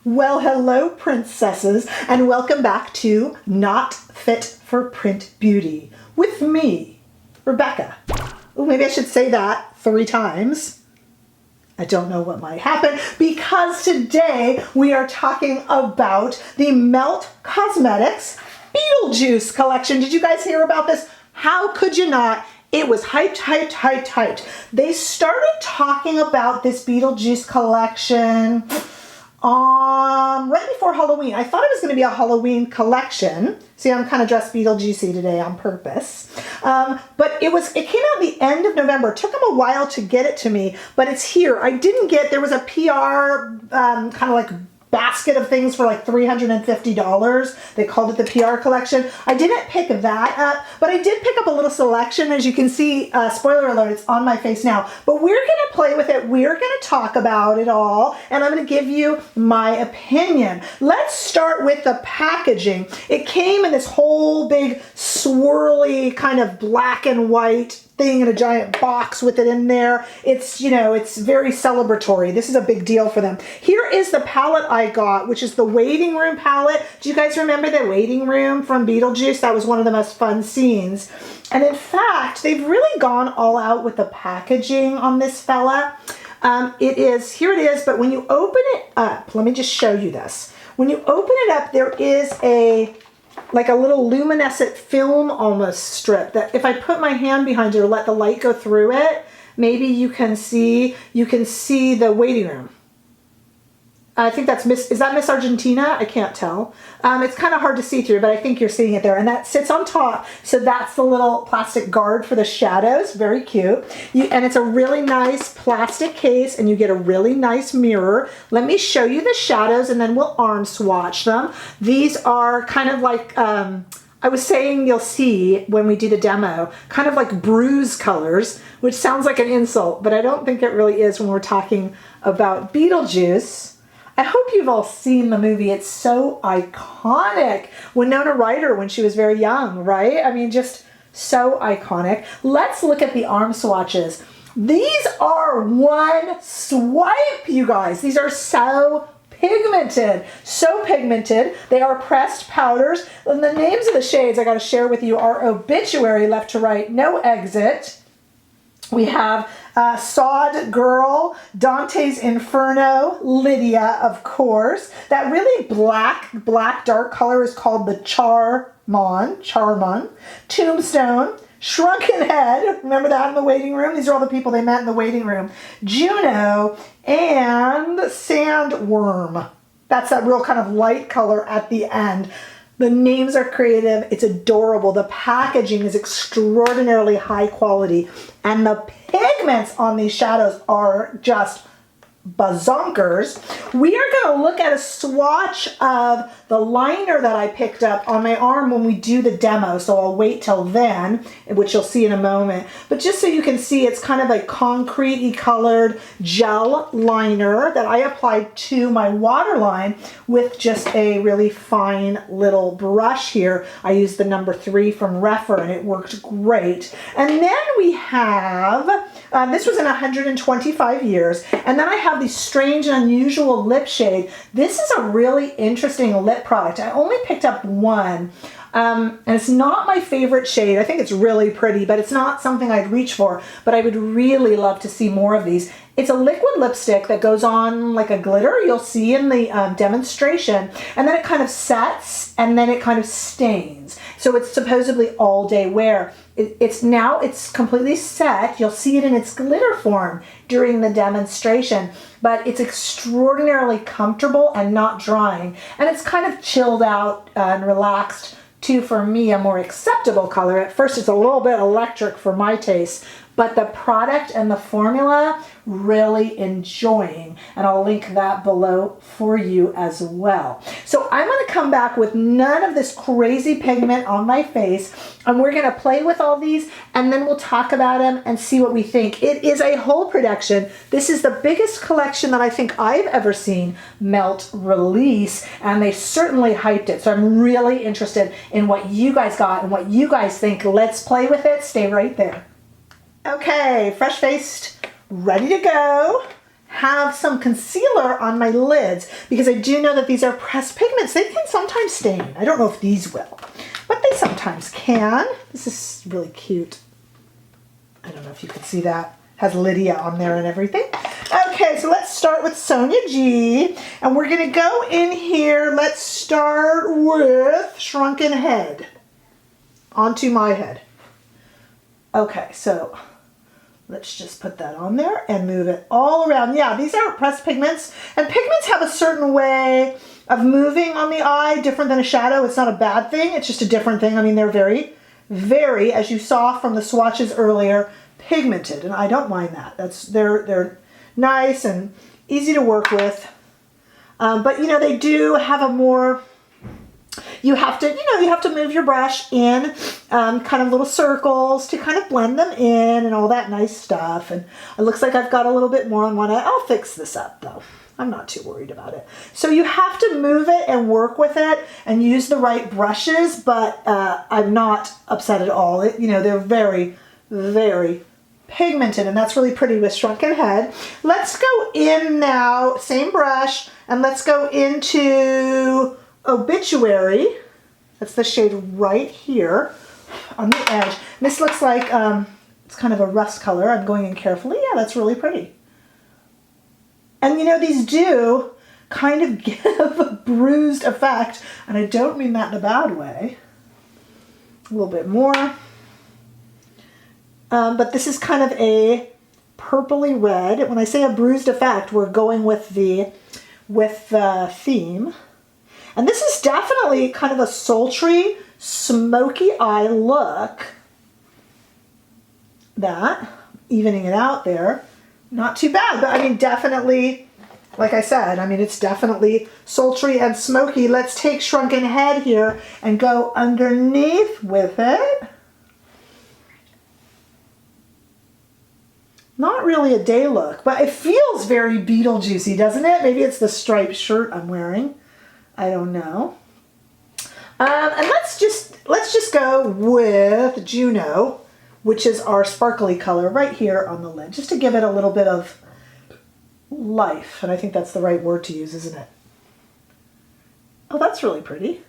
Well, hello, princesses, and welcome back to Not Fit for Print Beauty with me, Rebecca. Oh, maybe I should say that 3 times. I don't know what might happen because today we are talking about the Melt Cosmetics Beetlejuice collection. Did you guys hear about this? How could you not? It was hyped, hyped, hyped, hyped. They started talking about this Beetlejuice collection right before Halloween. I thought it was going to be a Halloween collection. See, I'm kind of dressed Beetlejuicy today on purpose. But it came out the end of November. It took them a while to get it to me, but it's here. There was a PR kind of like basket of things for like $350. They called it the PR collection. I didn't pick that up, but I did pick up a little selection. As you can see, spoiler alert, it's on my face now. But we're going to play with it. We're going to talk about it all, and I'm going to give you my opinion. Let's start with the packaging. It came in this whole big swirly kind of black and white thing in a giant box with it in there. It's, you know, it's very celebratory. This is a big deal for them. Here is the palette I got, which is the waiting room palette. Do you guys remember the waiting room from Beetlejuice? That was one of the most fun scenes. And in fact, they've really gone all out with the packaging on this fella. Here it is, but when you open it up, let me just show you this. When you open it up, there is like a little luminescent film almost strip that if I put my hand behind it or let the light go through it, maybe you can see the waiting room. I think that's is that Miss Argentina? I can't tell. It's kind of hard to see through, but I think you're seeing it there. And that sits on top. So that's the little plastic guard for the shadows. Very cute. And it's a really nice plastic case, and you get a really nice mirror. Let me show you the shadows, and then we'll arm swatch them. These are kind of like, I was saying you'll see when we do the demo, kind of like bruise colors, which sounds like an insult, but I don't think it really is when we're talking about Beetlejuice. I hope you've all seen the movie. It's so iconic. Winona Ryder when she was very young, right? I mean, just so iconic. Let's look at the arm swatches. These are one swipe, you guys. These are so pigmented. So pigmented. They are pressed powders. And the names of the shades I got to share with you are Obituary, left to right, no exit. We have Sod Girl, Dante's Inferno, Lydia, of course. That really black dark color is called the Charmon, Tombstone, Shrunken Head, remember that in the waiting room? These are all the people they met in the waiting room. Juno, and Sandworm. That's that real kind of light color at the end. The names are creative. It's adorable. The packaging is extraordinarily high quality. And the pigments on these shadows are just bazonkers. We are going to look at a swatch of the liner that I picked up on my arm when we do the demo. So I'll wait till then, which you'll see in a moment. But just so you can see, it's kind of a concrete-y colored gel liner that I applied to my waterline with just a really fine little brush here. I used the number 3 from Refer, and it worked great. And then we have, this was in 125 years, and then I have the Strange and Unusual lip shade. This is a really interesting lip product. I only picked up one, and it's not my favorite shade. I think it's really pretty, but it's not something I'd reach for, but I would really love to see more of these. It's a liquid lipstick that goes on like a glitter, you'll see in the demonstration, and then it kind of sets, and then it kind of stains. So it's supposedly all day wear. It's completely set. You'll see it in its glitter form during the demonstration, but it's extraordinarily comfortable and not drying. And it's kind of chilled out and relaxed to, for me, a more acceptable color. At first, it's a little bit electric for my taste, but the product and the formula, really enjoying. And I'll link that below for you as well. So I'm going to come back with none of this crazy pigment on my face, and we're going to play with all these, and then we'll talk about them and see what we think. It is a whole production. This is the biggest collection that I think I've ever seen Melt release, and they certainly hyped it. So I'm really interested in what you guys got and what you guys think. Let's play with it. Stay right there. Okay, fresh-faced, ready to go. have some concealer on my lids because I do know that these are pressed pigments. They can sometimes stain. I don't know if these will, but they sometimes can. This is really cute. I don't know if you can see that. Has Lydia on there and everything. Okay, so let's start with Sonia G. And we're gonna go in here. Let's start with Shrunken Head. Onto my head. Okay, so let's just put that on there and move it all around. Yeah, these are pressed pigments, and pigments have a certain way of moving on the eye, different than a shadow. It's not a bad thing, it's just a different thing. I mean, they're very, very, as you saw from the swatches earlier, pigmented, and I don't mind that. They're nice and easy to work with. But you know, they do have a more, you have to move your brush in kind of little circles to kind of blend them in and all that nice stuff. And it looks like I've got a little bit more on one eye. I'll fix this up though. I'm not too worried about it. So you have to move it and work with it and use the right brushes, but I'm not upset at all. You know, they're very, very pigmented, and that's really pretty with Shrunken Head. Let's go in now, same brush, and let's go into Obituary. That's the shade right here on the edge. And this looks like it's kind of a rust color. I'm going in carefully. Yeah, that's really pretty. And you know, these do kind of give a bruised effect, and I don't mean that in a bad way. A little bit more. But this is kind of a purpley red. When I say a bruised effect, we're going with the theme. And this is definitely kind of a sultry, smoky eye look. That, evening it out there. Not too bad, but I mean, definitely, like I said, I mean, it's definitely sultry and smoky. Let's take Shrunken Head here and go underneath with it. Not really a day look, but it feels very Beetlejuicy, doesn't it? Maybe it's the striped shirt I'm wearing. I don't know. And let's just go with Juno, which is our sparkly color right here on the lid, just to give it a little bit of life. And I think that's the right word to use, isn't it? Oh, that's really pretty.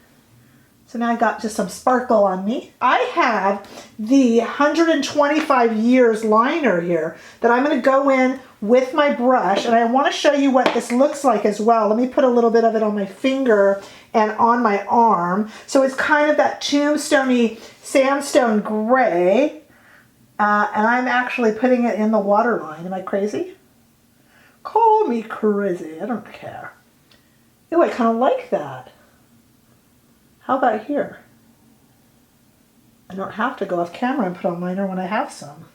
So now I got just some sparkle on me. I have the 125 Years liner here that I'm going to go in with my brush, and I want to show you what this looks like as well. Let me put a little bit of it on my finger and on my arm. So it's kind of that tombstone-y sandstone gray, and I'm actually putting it in the waterline. Am I crazy? Call me crazy. I don't care. Ooh, I kind of like that. How about here? I don't have to go off camera and put on liner when I have some.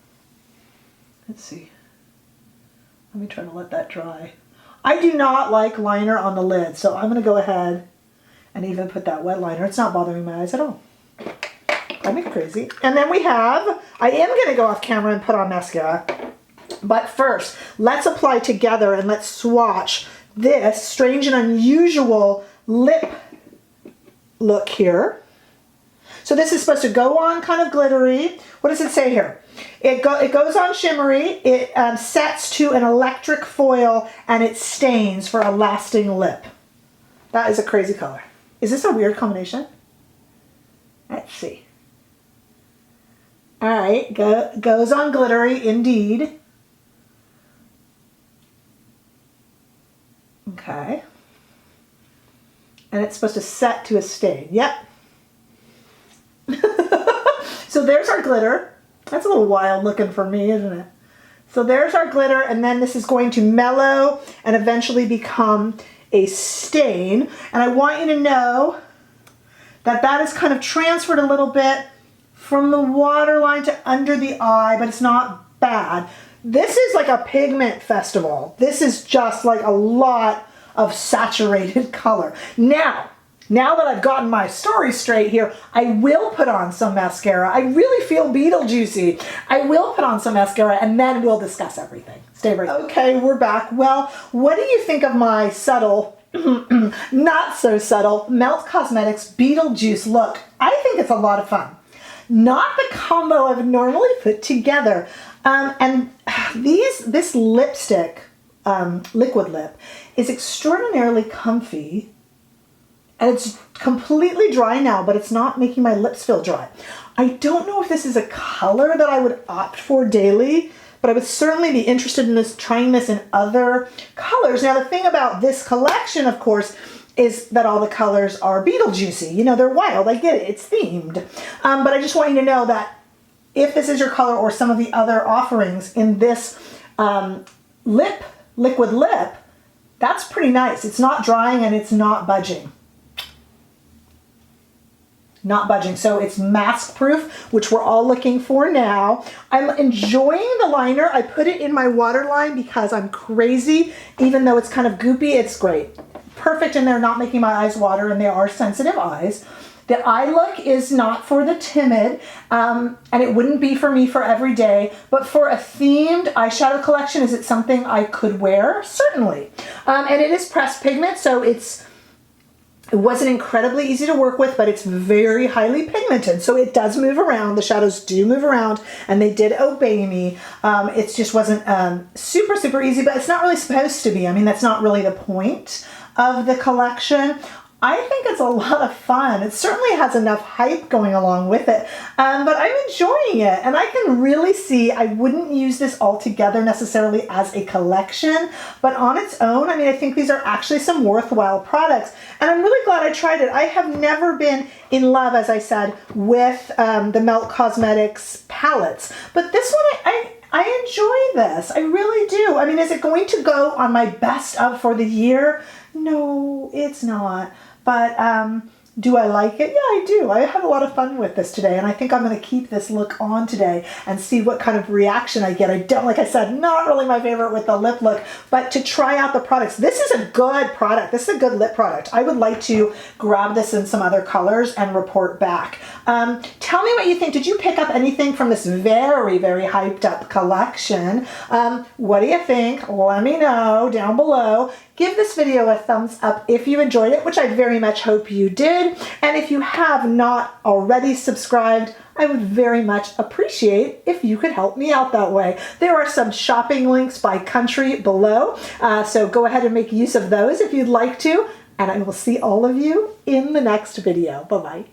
Let's see. Let me try to let that dry. I do not like liner on the lid, so I'm going to go ahead and even put that wet liner. It's not bothering my eyes at all. I'm crazy. And then we have, I am going to go off camera and put on mascara. But first, let's apply together and let's swatch this Strange and Unusual lip look here. So this is supposed to go on kind of glittery. What does it say here? It goes on shimmery, it sets to an electric foil, and it stains for a lasting lip. That is a crazy color. Is this a weird combination? Let's see. All right, goes on glittery indeed. Okay. And it's supposed to set to a stain. Yep. So there's our glitter. That's a little wild looking for me, isn't it? So there's our glitter, and then this is going to mellow and eventually become a stain. And I want you to know that that is kind of transferred a little bit from the waterline to under the eye, but it's not bad. This is like a pigment festival. This is just like a lot of saturated color. Now that I've gotten my story straight here, I will put on some mascara. I really feel Beetlejuicy. I will put on some mascara and then we'll discuss everything. Stay right there. Okay, we're back. Well, what do you think of my subtle, not so subtle, Melt Cosmetics Beetlejuice look? I think it's a lot of fun. Not the combo I would normally put together. And this lipstick liquid lip is extraordinarily comfy. And it's completely dry now, but it's not making my lips feel dry. I don't know if this is a color that I would opt for daily, but I would certainly be interested in trying this in other colors. Now, the thing about this collection, of course, is that all the colors are Beetlejuicy. You know, they're wild. I get it. It's themed. But I just want you to know that if this is your color or some of the other offerings in this liquid lip, that's pretty nice. It's not drying and it's not budging. Not budging. So it's mask proof, which we're all looking for now. I'm enjoying the liner. I put it in my waterline because I'm crazy. Even though it's kind of goopy, it's great. Perfect in there, not making my eyes water, and they are sensitive eyes. The eye look is not for the timid, and it wouldn't be for me for every day, but for a themed eyeshadow collection, is it something I could wear? Certainly. And it is pressed pigment, so it wasn't incredibly easy to work with, but it's very highly pigmented. So it does move around. The shadows do move around, and they did obey me. It just wasn't super, super easy, but it's not really supposed to be. I mean, that's not really the point of the collection. I think it's a lot of fun. It certainly has enough hype going along with it, but I'm enjoying it. And I can really see I wouldn't use this all together necessarily as a collection, but on its own, I mean, I think these are actually some worthwhile products. And I'm really glad I tried it. I have never been in love, as I said, with the Melt Cosmetics palettes, but this one I enjoy this. I really do. I mean, is it going to go on my best of for the year? No, it's not. But do I like it? Yeah, I do. I had a lot of fun with this today, and I think I'm going to keep this look on today and see what kind of reaction I get. I don't, like I said, not really my favorite with the lip look, but to try out the products. This is a good product. This is a good lip product. I would like to grab this in some other colors and report back. Tell me what you think. Did you pick up anything from this very, very hyped up collection? What do you think? Let me know down below. Give this video a thumbs up if you enjoyed it, which I very much hope you did. And if you have not already subscribed, I would very much appreciate if you could help me out that way. There are some shopping links by country below, so go ahead and make use of those if you'd like to. And I will see all of you in the next video. Bye-bye.